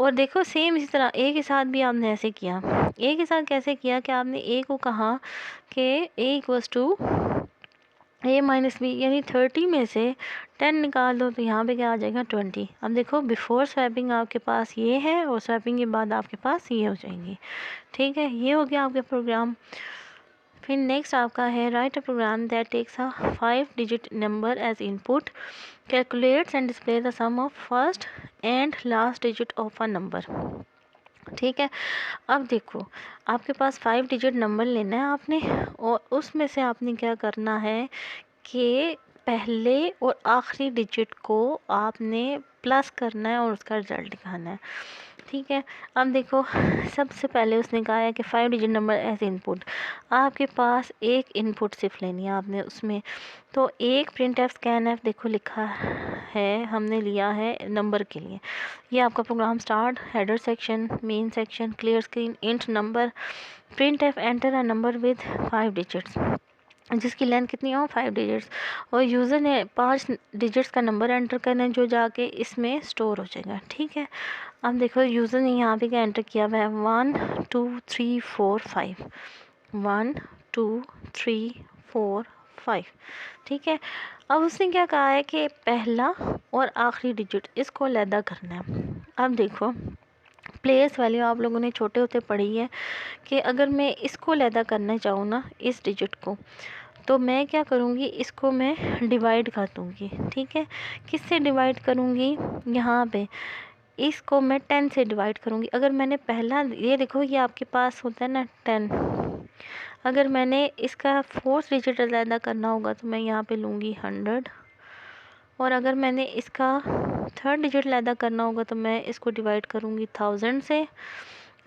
और देखो सेम इसी तरह ए के साथ भी आपने ऐसे किया। ए के साथ कैसे किया कि आपने ए को कहा कि A equals to A minus B, यानी 30 में से 10 निकाल दो तो यहाँ पे क्या आ जाएगा 20। अब देखो बिफोर स्वैपिंग आपके पास ये है और स्वैपिंग के बाद आपके पास ये हो जाएंगी। ठीक है, ये हो गया आपके प्रोग्राम। फिर नेक्स्ट आपका है write a program that takes a 5 digit number as input, calculates and display the sum of first and last digit of a number. ठीक है, अब देखो आपके पास 5 डिजिट नंबर लेना है आपने और उसमें से आपने क्या करना है कि पहले और आखिरी डिजिट को आपने प्लस करना है और उसका रिजल्ट दिखाना है। ठीक है, अब देखो सबसे पहले उसने कहा है कि 5 डिजिट नंबर एज इनपुट, आपके पास एक इनपुट सिर्फ लेनी है आपने उसमें, तो एक प्रिंट एफ स्कैन एफ देखो लिखा है हमने लिया है नंबर के लिए। ये आपका program start, header section, main section, clear screen, int number, print f enter a number with 5 digits, जिसकी लेंथ कितनी हो 5 डिजिट्स, और यूज़र ने 5 डिजिट्स का नंबर एंटर करना है जो जाके इसमें स्टोर हो जाएगा। ठीक है, अब देखो यूज़र ने यहाँ पे क्या एंटर किया हुआ है, 1 2 3 4 5, 1 2 3 4 5, ठीक है। अब उसने क्या कहा है कि पहला और आखिरी डिजिट इसको अलहदा करना है। अब देखो प्लेस वैल्यू आप लोगों ने छोटे होते पढ़ी है कि अगर मैं इसको अलहदा करना चाहूँ ना, इस डिजिट को, तो मैं क्या करूँगी, इसको मैं डिवाइड कर दूँगी, ठीक है। किससे डिवाइड करूँगी, यहाँ पे इसको मैं 10 से डिवाइड करूँगी। अगर मैंने पहला, ये देखो ये आपके पास होता है ना 10, अगर मैंने इसका फोर्थ डिजिट अलहदा करना होगा तो मैं यहाँ पे लूँगी 100, और अगर मैंने इसका थर्ड डिजिट अलहदा करना होगा तो मैं इसको डिवाइड करूँगी 1000 से।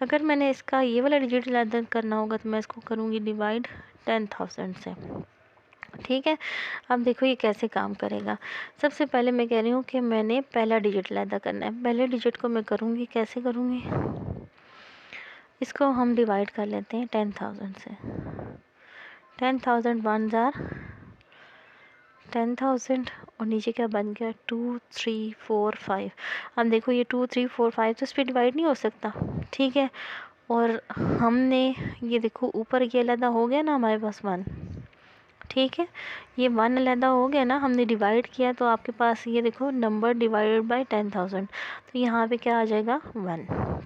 अगर मैंने इसका ये वाला डिजिट अलहदा करना होगा तो मैं इसको करूँगी डिवाइड 10,000 से, ठीक है। अब देखो ये कैसे काम करेगा। सबसे पहले मैं कह रही हूँ कि मैंने पहला डिजिट अलहदा करना है। पहले डिजिट को मैं करूँगी, कैसे करूँगी, इसको हम डिवाइड कर लेते हैं 10,000 से। 10,000 वन ज़ार 10,000 और नीचे क्या बन गया 2 3 4 5। अब देखो ये 2 3 4 5 तो इस पर डिवाइड नहीं हो सकता, ठीक है। और हमने ये देखो ऊपर ये अलहदा हो गया ना हमारे पास 1, ठीक है। ये 1 अलहदा हो गया ना, हमने डिवाइड किया तो आपके पास ये देखो नंबर डिवाइडेड बाय 10,000, तो यहाँ पे क्या आ जाएगा 1।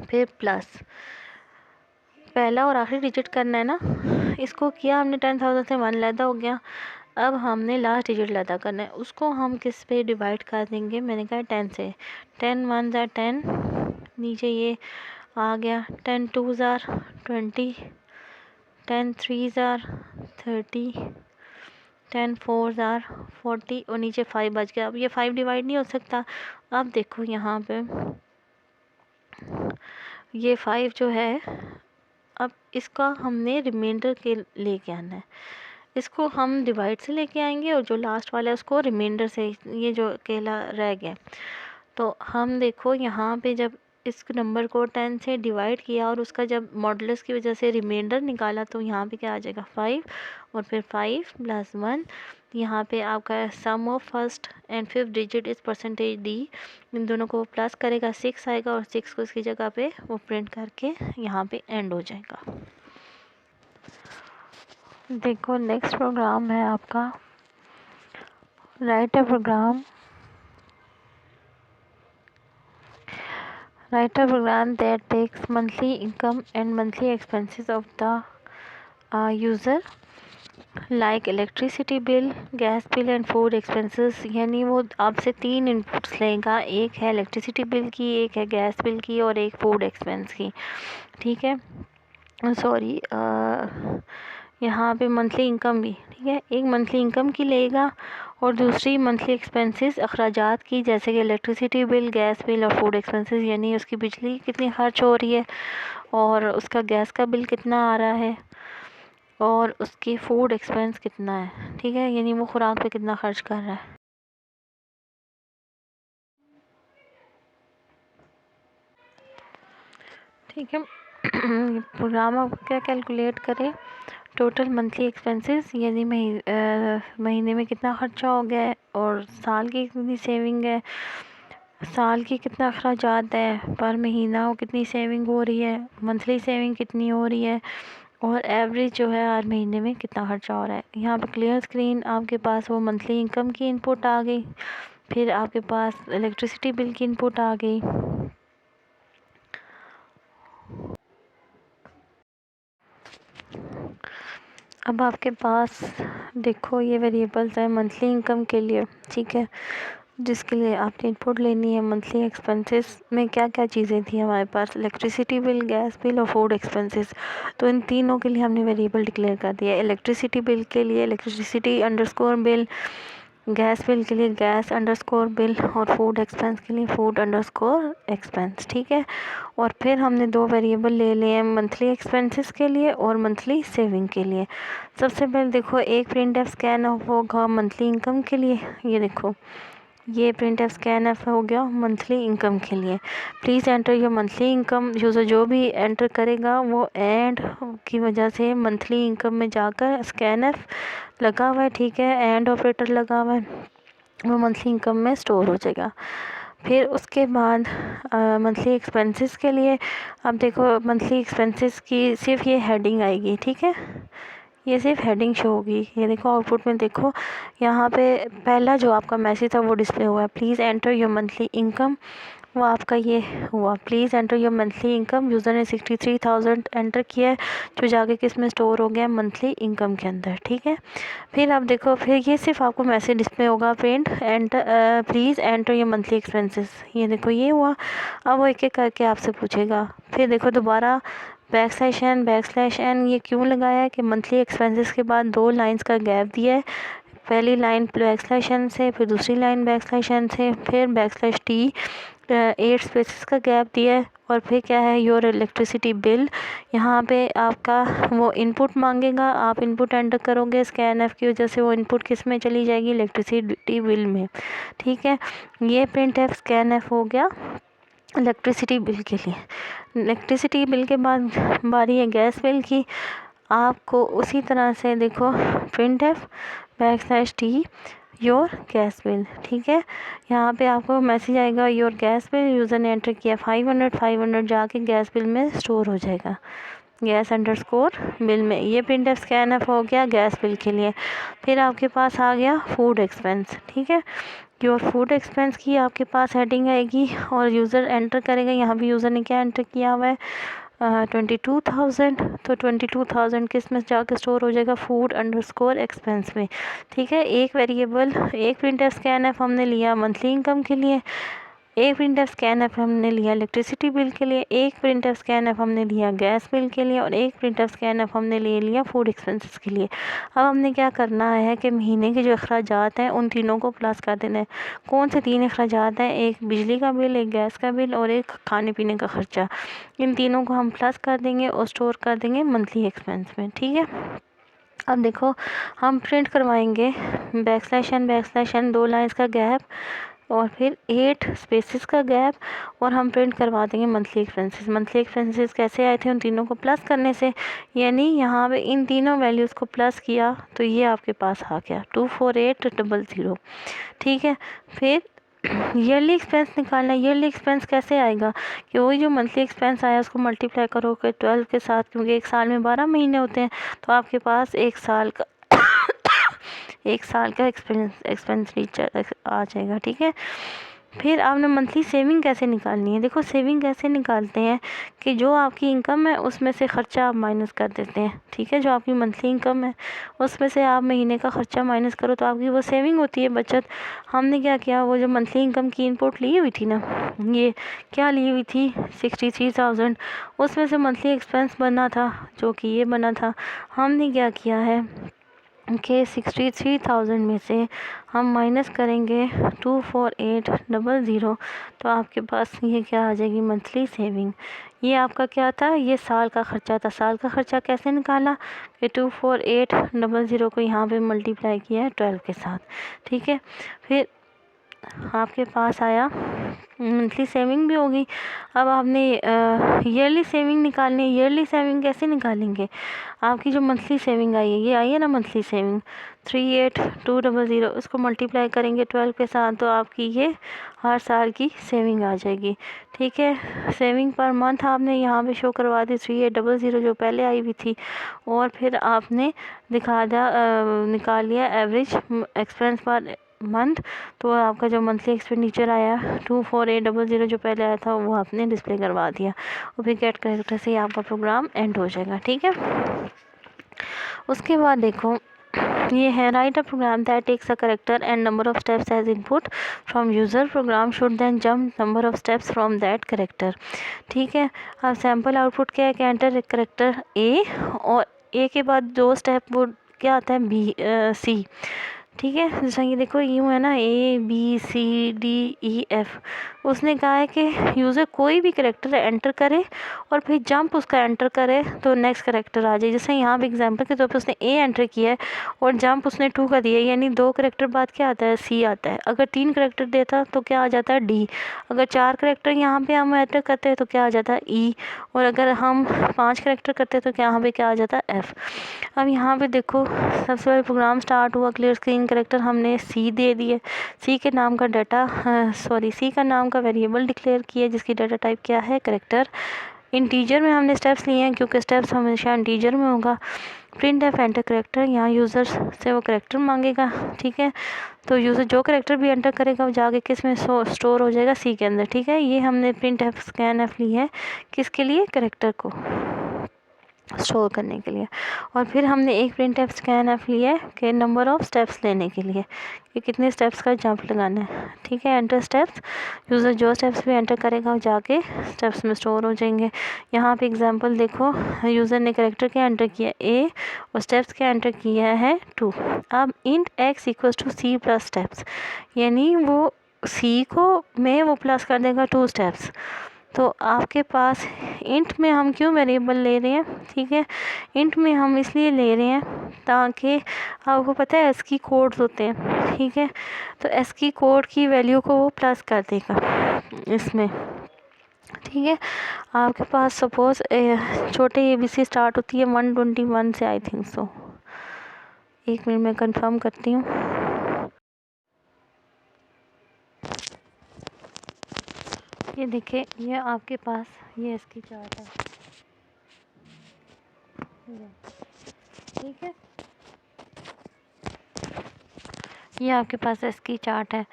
फिर प्लस पहला और आखिरी डिजिट करना है ना, इसको किया हमने 10,000 से 1 अलहदा हो गया। अब हमने लास्ट डिजिट अलहदा करना है, उसको हम किस पे डिवाइड कर देंगे, मैंने कहा 10 से। 10 वन ज़ार 10, नीचे ये आ गया 10 टू ज़ार 20, 10 थ्री ज़ार 30, 10 फोर ज़ार 40 और नीचे 5 बच गया। अब ये 5 डिवाइड नहीं हो सकता। अब देखो यहाँ पे ये 5 जो है, अब इसका हमने रिमाइंडर के लेके आना है। इसको हम डिवाइड से लेके आएंगे और जो लास्ट वाला है उसको रिमाइंडर से, ये जो अकेला रह गया। तो हम देखो यहाँ पे जब इस नंबर को 10 से डिवाइड किया और उसका जब मॉडुलस की वजह से रिमाइंडर निकाला तो यहाँ पे क्या आ जाएगा 5, और फिर 5 प्लस 1, यहाँ पे आपका sum of first and fifth digit इस परसेंटेज डी, इन दोनों को प्लस करेगा 6 आएगा, और 6 को इसकी जगह पे वो प्रिंट करके यहाँ पे एंड हो जाएगा। देखो नेक्स्ट प्रोग्राम है आपका, write a program that takes monthly income and monthly expenses of the user like electricity bill, gas bill and food expenses। यानी वो आपसे 3 इनपुट्स लेगा, एक है इलेक्ट्रिसिटी बिल की, एक है गैस बिल की और एक फूड एक्सपेंस की, ठीक है। सॉरी, यहाँ पे मंथली इनकम भी, ठीक है, एक मंथली इनकम की लेगा और दूसरी मंथली एक्सपेंसेस अखराजात की, जैसे कि इलेक्ट्रिसिटी बिल, गैस बिल और फूड एक्सपेंसेस, यानी उसकी बिजली कितनी खर्च हो रही है और उसका गैस का बिल कितना आ रहा है और उसकी फूड एक्सपेंस कितना है, ठीक है, यानी वो खुराक पे कितना खर्च कर रहा है। ठीक है। प्रोग्राम आप क्या कैलकुलेट करें, टोटल मंथली एक्सपेंसेस, यानी महीने में कितना खर्चा हो गया है और साल की कितनी सेविंग है, साल की कितना अखराजात है, पर महीना वो कितनी सेविंग हो रही है, मंथली सेविंग कितनी हो रही है और एवरेज जो है हर महीने में कितना खर्चा हो रहा है। यहाँ पे क्लियर स्क्रीन आपके पास वो मंथली इनकम की इनपुट आ गई, फिर आपके पास इलेक्ट्रिसिटी बिल की इनपुट आ गई, अब आपके पास देखो ये वेरिएबल्स है मंथली इनकम के लिए, ठीक है, जिसके लिए आपने इनपुट लेनी है। मंथली एक्सपेंसेस में क्या क्या चीज़ें थी हमारे पास, इलेक्ट्रिसिटी बिल, गैस बिल और फूड एक्सपेंसेस, तो इन तीनों के लिए हमने वेरिएबल डिक्लेयर कर दिया। इलेक्ट्रिसिटी बिल के लिए electricity underscore bill, gas bill के लिए गैस अंडरस्कोर बिल और फूड एक्सपेंस के लिए फूड अंडरस्कोर एक्सपेंस, ठीक है। और फिर हमने 2 वेरिएबल ले लिए हैं मंथली एक्सपेंसेस के लिए और मंथली सेविंग के लिए। सबसे पहले देखो एक प्रिंट एफ स्कैन ऑफ होगा मंथली इनकम के लिए, ये देखो ये प्रिंट एफ स्कैन एफ हो गया मंथली इनकम के लिए। Please enter your monthly income, user जो भी एंटर करेगा वो एंड की वजह से मंथली इनकम में जाकर स्कैन एफ लगा हुआ है, ठीक है, एंड ऑपरेटर लगा हुआ है, वो मंथली इनकम में स्टोर हो जाएगा। फिर उसके बाद मंथली एक्सपेंसेस के लिए अब देखो मंथली एक्सपेंसेस की सिर्फ ये हेडिंग आएगी, ठीक है, ये सिर्फ हेडिंग शो होगी। ये देखो आउटपुट में देखो यहाँ पे पहला जो आपका मैसेज था वो डिस्प्ले हुआ है, please enter your monthly income, वो आपका ये हुआ, please enter your monthly income. User ने 63,000 एंटर किया है जो जाके किस में स्टोर हो गया, मंथली इनकम के अंदर, ठीक है। फिर आप देखो फिर ये सिर्फ आपको मैसेज डिस्प्ले होगा, print enter please enter your monthly expenses, ये देखो ये हुआ। अब वो एक एक करके आपसे पूछेगा। फिर देखो दोबारा बैकस्लैश एन ये क्यों लगाया है कि मंथली एक्सपेंसेस के बाद 2 लाइंस का गैप दिया है, पहली लाइन बैकस्लैश एन से, फिर दूसरी लाइन बैकस्लैश एन से, फिर बैकस्लैश टी 8 स्पेसेस का गैप दिया है, और फिर क्या है, योर इलेक्ट्रिसिटी बिल, यहाँ पे आपका वो इनपुट मांगेगा, आप इनपुट एंटर करोगे, स्कैन एफ की वजह से वो इनपुट किस में चली जाएगी, इलेक्ट्रिसिटी बिल में, ठीक है। ये प्रिंट एफ स्कैन एफ हो गया इलेक्ट्रिसिटी बिल के लिए। इलेक्ट्रिसिटी बिल के बाद बारी है गैस बिल की। आपको उसी तरह से देखो print F \t your gas bill, ठीक है। यहाँ पे आपको मैसेज आएगा योर गैस बिल, यूज़र ने एंटर किया 500 जाके गैस बिल में स्टोर हो जाएगा, गैस_बिल में। ये प्रिंट एफ स्कैन एफ हो गया गैस बिल के लिए। फिर आपके पास आ गया फूड एक्सपेंस, ठीक है। योर फूड एक्सपेंस की आपके पास हेडिंग आएगी और यूज़र एंटर करेगा, यहाँ भी यूज़र ने क्या एंटर किया हुआ है 22,000, तो 22,000 किस में जाकर स्टोर हो जाएगा, फूड_एक्सपेंस में, ठीक है। एक वेरिएबल, एक प्रिंट एफ स्कैन एफ हमने लिया मंथली इनकम के लिए, एक प्रिंट एफ स्कैन एफ हमने लिया इलेक्ट्रिसिटी बिल के लिए, एक प्रिंट एफ स्कैन एफ हमने लिया गैस बिल के लिए, और एक प्रिंट एफ स्कैन एफ हमने ले लिया फूड एक्सपेंसेस के लिए। अब हमने क्या करना है कि महीने के जो अखराजात हैं उन तीनों को प्लस कर देना है। कौन से 3 अखराजात हैं, एक बिजली का बिल, एक गैस का बिल और एक खाने पीने का खर्चा। इन तीनों को हम प्लस कर देंगे और स्टोर कर देंगे मंथली एक्सपेंस में, ठीक है। अब देखो हम प्रिंट करवाएंगे \n 2 लाइन्स का गैप और फिर 8 स्पेसेस का गैप, और हम प्रिंट करवा देंगे मंथली एक्सपेंसेस। मंथली एक्सपेंसेस कैसे आए थे, उन तीनों को प्लस करने से, यानी यहाँ पे इन तीनों वैल्यूज़ को प्लस किया तो ये आपके पास आ गया 24800, ठीक है। फिर ईयरली एक्सपेंस निकालना है। ईयरली एक्सपेंस कैसे आएगा कि वही जो मंथली एक्सपेंस आया उसको मल्टीप्लाई करोगे 12 के साथ, क्योंकि एक साल में 12 महीने होते हैं, तो आपके पास एक साल का एक्सपेंडिचर आ जाएगा, ठीक है। फिर आपने मंथली सेविंग कैसे निकालनी है। देखो सेविंग कैसे निकालते हैं कि जो आपकी इनकम है उसमें से ख़र्चा आप माइनस कर देते हैं, ठीक है। जो आपकी मंथली इनकम है उसमें से आप महीने का ख़र्चा माइनस करो तो आपकी वो सेविंग होती है, बचत। हमने क्या किया, वो जो मंथली इनकम की इनपुट ली हुई थी ना, ये क्या ली हुई थी 63,000, उसमें से मंथली एक्सपेंस बना था जो कि ये बना था। हमने क्या किया है कि 63,000 में से हम माइनस करेंगे 24800, तो आपके पास ये क्या आ जाएगी, मंथली सेविंग। ये आपका क्या था, ये साल का ख़र्चा था। साल का ख़र्चा कैसे निकाला कि 24800 को यहाँ पे मल्टीप्लाई किया है 12 के साथ, ठीक है। फिर आपके पास आया मंथली सेविंग भी होगी। अब आपने ईयरली सेविंग निकालनी है। ईयरली सेविंग कैसे निकालेंगे, आपकी जो मंथली सेविंग आई है, ये आई है ना मंथली सेविंग 38200, उसको मल्टीप्लाई करेंगे 12 के साथ, तो आपकी ये हर साल की सेविंग आ जाएगी, ठीक है। सेविंग पर मंथ आपने यहाँ पे शो करवा दी 3800 जो पहले आई हुई थी, और फिर आपने दिखा दिया निकाल लिया एवरेज एक्सपेंस पर मंथ, तो आपका जो मंथली एक्सपेंडिचर आया 24800 जो पहले आया था वो आपने डिस्प्ले करवा दिया, और फिर गेट करेक्टर से आपका प्रोग्राम एंड हो जाएगा, ठीक है। उसके बाद देखो ये है write a program that takes a character and number of steps as input from user. Program should then jump number of steps from that character, ठीक है। अब सैम्पल आउटपुट क्या है कि एंटर करेक्टर ए, और ए के बाद 2 स्टेप वो क्या आता है B C, ठीक है। जैसा ये देखो यूँ है ना ABCDEF, उसने कहा है कि यूज़र कोई भी करेक्टर एंटर करे और फिर जंप उसका एंटर करे तो नेक्स्ट करेक्टर आ जाए। जैसे यहाँ पे एग्जांपल के तौर पे उसने A एंटर किया है और जंप उसने 2 का दिया, यानी 2 करेक्टर बाद क्या आता है C आता है। अगर 3 करेक्टर देता तो क्या आ जाता है D, अगर 4 करेक्टर यहाँ पे हम एंटर करते हैं तो क्या आ जाता है E, और अगर हम 5 करेक्टर करते हैं तो यहाँ पे क्या आ जाता है F। अब यहाँ पे देखो सबसे पहले प्रोग्राम स्टार्ट हुआ, क्लियर स्क्रीन स्ट्रिंग करेक्टर हमने सी दे दिए, सी के नाम का सी का नाम का वेरिएबल डिक्लेयर किया जिसकी डाटा टाइप क्या है करेक्टर। इंटीजर में हमने स्टेप्स लिए हैं क्योंकि स्टेप्स हमेशा इंटीजर में होगा। प्रिंट एफ एंटर करेक्टर, यहाँ यूज़र से वो करेक्टर मांगेगा, ठीक है। तो यूज़र जो करेक्टर भी एंटर करेगा वो जाके किस में स्टोर हो जाएगा, सी के अंदर, ठीक है। ये हमने प्रिंट एफ स्कैन एफ ली है किसके लिए, करेक्टर को स्टोर करने के लिए। और फिर हमने एक प्रिंट एफ स्कैन एफ लिया है कि नंबर ऑफ स्टेप्स लेने के लिए कि कितने स्टेप्स का जंप लगाना है, ठीक है। एंटर स्टेप्स, यूज़र जो स्टेप्स भी एंटर करेगा वो जाके स्टेप्स में स्टोर हो जाएंगे। यहाँ पे एग्जांपल देखो, यूज़र ने करेक्टर क्या एंटर किया ए और स्टेप्स क्या एंटर किया है 2। अब int x equals to c plus steps, यानी वो सी को में वो प्लस कर देगा 2 स्टेप्स। तो आपके पास इंट में हम क्यों वेरिएबल ले रहे हैं, ठीक है। इंट में हम इसलिए ले रहे हैं ताकि आपको पता है एस की कोड्स होते हैं, ठीक है। तो एस की कोड की वैल्यू को वो प्लस कर देगा इसमें, ठीक है। आपके पास सपोज छोटे ABC स्टार्ट होती है 121 से, आई थिंक सो। एक मिनट में कंफर्म करती हूँ। ये देखिए, ये आपके पास ये इसकी चार्ट है, ठीक है। ये आपके पास इसकी चार्ट है।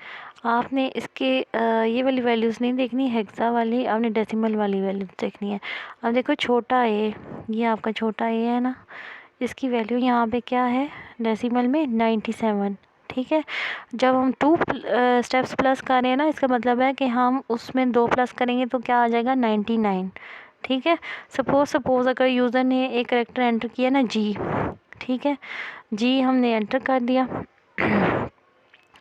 आपने इसके ये वाली वैल्यूज़ नहीं देखनी, हेक्सा वाली, आपने डेसिमल वाली वैल्यूज़ देखनी है। अब देखो छोटा ए, ये आपका छोटा ए है ना, इसकी वैल्यू यहाँ पे क्या है डेसिमल में 97, ठीक है। जब हम 2 स्टेप्स प्लस कर रहे हैं ना, इसका मतलब है कि हम उसमें 2 प्लस करेंगे तो क्या आ जाएगा 99, ठीक है। सपोज़ अगर यूज़र ने एक करेक्टर एंटर किया ना जी, ठीक है, जी हमने एंटर कर दिया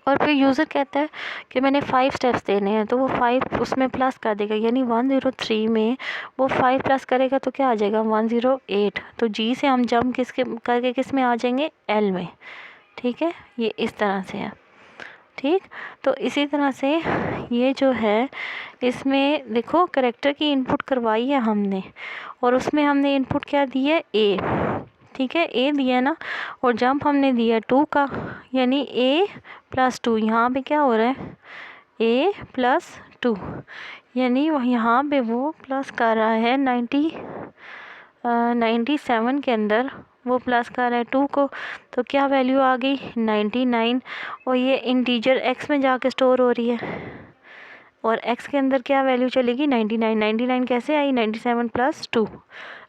और फिर यूज़र कहता है कि मैंने 5 स्टेप्स देने हैं, तो वो 5 उसमें प्लस कर देगा, यानी 103 में वो 5 प्लस करेगा तो क्या आ जाएगा 108। तो जी से हम जंप करके किस में आ जाएंगे, एल में, ठीक है। ये इस तरह से है, ठीक। तो इसी तरह से ये जो है, इसमें देखो करेक्टर की इनपुट करवाई है हमने और उसमें हमने इनपुट क्या दी है ए, ठीक है, ए दिया ना, और जंप हमने दिया 2 का, यानी a + 2। यहाँ पे क्या हो रहा है a + 2, यानी यहाँ पे वो प्लस कर रहा है 97 के अंदर वो प्लस कर रहा है 2 को, तो क्या वैल्यू आ गई 99। और ये इंटीजर x में जाके स्टोर हो रही है और x के अंदर क्या वैल्यू चलेगी 99 कैसे आई 97 + 2,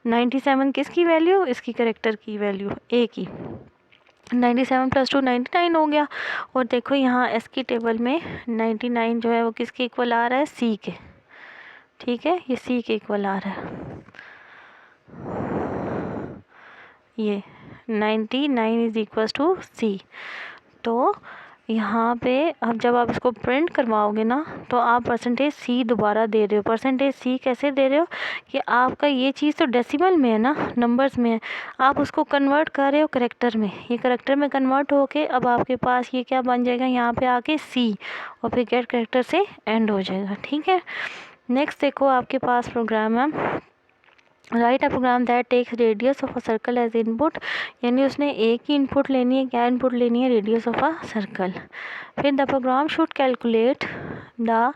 97 किसकी वैल्यू, इसकी करेक्टर की वैल्यू a की, 97 + 2 99 हो गया। और देखो यहाँ एस की टेबल में 99 जो है वो किसके इक्वल आ रहा है, सी के, ठीक है, ये सी के इक्वल आ रहा है। ये 99 = C। तो यहाँ पे अब जब आप इसको प्रिंट करवाओगे ना, तो आप %C दोबारा दे रहे हो। %C कैसे दे रहे हो कि आपका ये चीज़ तो डेसिमल में है ना, नंबर्स में है, आप उसको कन्वर्ट कर रहे हो करेक्टर में। ये करेक्टर में कन्वर्ट होके अब आपके पास ये क्या बन जाएगा, यहाँ पे आके C और फिर गेट करेक्टर से एंड हो जाएगा, ठीक है। नेक्स्ट देखो आपके पास प्रोग्राम है, write a program that takes radius of a circle as input, यानी उसने एक ही इनपुट लेनी है, क्या इनपुट लेनी है, रेडियस ऑफ अ सर्कल। फिर the program should calculate the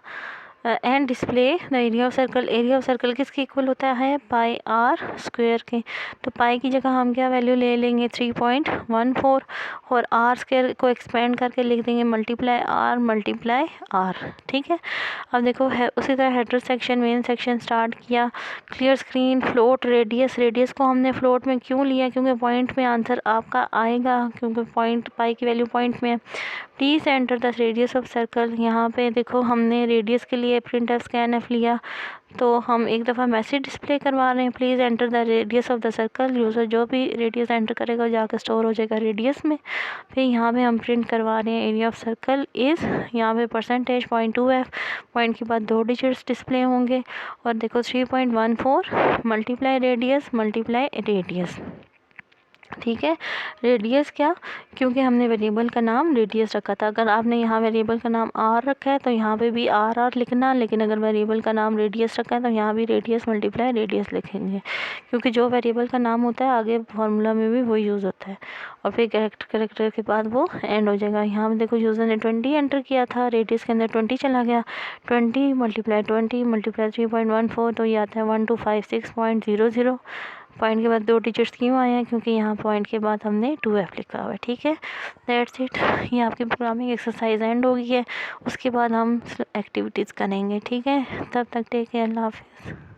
end display the area of circle. Area of circle किसके इक्वल होता है, πr² के। तो पाई की जगह हम क्या वैल्यू ले लेंगे 3.14 और r² को एक्सपेंड करके लिख देंगे ×r, ठीक है। अब देखो है उसी तरह header section, main section start किया, क्लियर स्क्रीन, फ्लोट, रेडियस को हमने फ्लोट में क्यों लिया, क्योंकि पॉइंट में आंसर आपका आएगा, क्योंकि पॉइंट पाई की वैल्यू पॉइंट में है। Please enter the radius of circle, यहाँ पे देखो हमने रेडियस के लिए प्रिंट एफ स्कैन एफ लिया, तो हम एक दफ़ा मैसेज डिस्प्ले करवा रहे हैं, please enter the radius of the circle. User जो भी रेडियस एंटर करेगा जाकर स्टोर हो जाएगा रेडियस में। फिर यहाँ पे हम प्रिंट करवा रहे हैं एरिया ऑफ सर्कल इज़, यहाँ पे %.2f, पॉइंट के बाद 2 डिजिट्स डिस्प्ले होंगे और देखो 3.14 × रेडियस ठीक है। रेडियस क्या, क्योंकि हमने वेरिएबल का नाम रेडियस रखा था। अगर आपने यहाँ वेरिएबल का नाम आर रखा है तो यहाँ पे भी आर आर लिखना, लेकिन अगर वेरिएबल का नाम रेडियस रखा है तो यहाँ भी रेडियस मल्टीप्लाई रेडियस लिखेंगे, क्योंकि जो वेरिएबल का नाम होता है आगे फार्मूला में भी वो यूज़ होता है। और फिर कैरेक्टर के बाद वो एंड हो जाएगा। यहाँ पे देखो यूज़र ने 20 एंटर किया था, रेडियस के अंदर 20 चला गया, 20 मल्टीप्लाई 3.14 तो ये आता है 1256.00। पॉइंट के बाद 2 डिजिट्स क्यों आए हैं, क्योंकि यहाँ पॉइंट के बाद हमने 2F लिखा हुआ है। ठीक है, दैट्स इट। ये आपकी प्रोग्रामिंग एक्सरसाइज एंड हो गई है। उसके बाद हम एक्टिविटीज़ करेंगे। ठीक है, तब तक टेक केयर, अल्लाह हाफिज़।